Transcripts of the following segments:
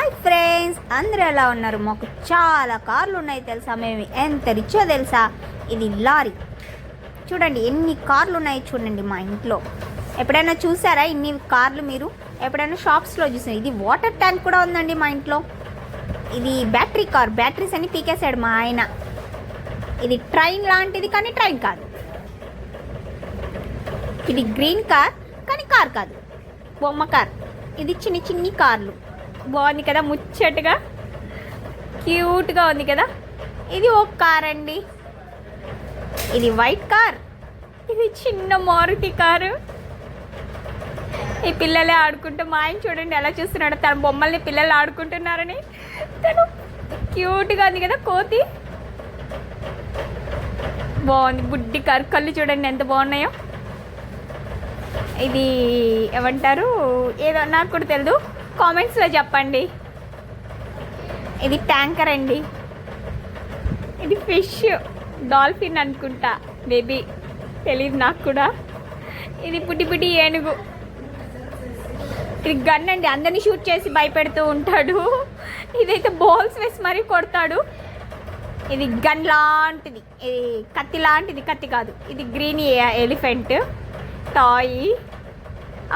Hi friends, అందరూ ఎలా ఉన్నారు? మాకు చాలా కార్లు ఉన్నాయి తెలుసా. మేము ఎంత రిచ్చో తెలుసా. ఇది లారీ. చూడండి ఎన్ని కార్లు ఉన్నాయి చూడండి మా ఇంట్లో. ఎప్పుడైనా చూసారా ఇన్ని కార్లు? మీరు ఎప్పుడైనా షాప్స్లో చూసారు? ఇది వాటర్ ట్యాంక్ కూడా ఉందండి మా ఇంట్లో. ఇది బ్యాటరీ కార్. బ్యాటరీస్ అన్ని పీకేశాడు మా ఆయన. ఇది ట్రైన్ లాంటిది కానీ ట్రైన్ కాదు. ఇది గ్రీన్ కార్ కానీ కార్ కాదు, బొమ్మ కార్. ఇది చిన్ని చిన్ని కార్లు. బాగుంది కదా, ముచ్చటగా క్యూట్గా ఉంది కదా. ఇది ఒక కార్ అండి. ఇది వైట్ కార్. ఇది చిన్న మారుతి కారు. ఈ పిల్లలే ఆడుకుంటూ, మా ఆయన చూడండి ఎలా చూస్తున్నాడు. తన బొమ్మల్ని పిల్లలు ఆడుకుంటున్నారని. తను క్యూట్గా ఉంది కదా, కోతి. బాగుంది బుడ్డి కారు. కళ్ళు చూడండి ఎంత బాగున్నాయో. ఇది ఏమంటారు, ఏదో నాకు కూడా తెలియదు, కామెంట్స్లో చెప్పండి. ఇది ట్యాంకర్ అండి. ఇది ఫిష్, డాల్ఫిన్ అనుకుంటా, బేబీ తెలియదు నాకు కూడా. ఇది పుట్టి పుట్టి ఏనుగు. ఇది గన్ అండి, అందరినీ షూట్ చేసి భయపెడుతూ ఉంటాడు. ఇదైతే బాల్స్ వేసి మరీ కొడతాడు. ఇది గన్ లాంటిది, ఇది కత్తి లాంటిది, కత్తి కాదు. ఇది గ్రీన్ ఎలిఫెంట్ టాయ్.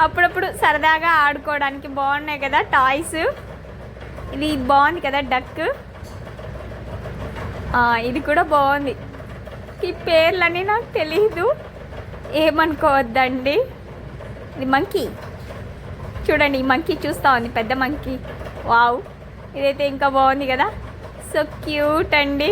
అప్పుడప్పుడు సరదాగా ఆడుకోవడానికి బాగున్నాయి కదా టాయ్స్. ఇది బాగుంది కదా డక్. ఇది కూడా బాగుంది. ఈ పేర్లన్నీ నాకు తెలీదు, ఏమనుకోవద్దండి. ఇది మంకీ. చూడండి ఈ మంకీ చూస్తూ ఉంది, పెద్ద మంకీ. వావ్, ఇదైతే ఇంకా బాగుంది కదా. సో క్యూట్ అండి.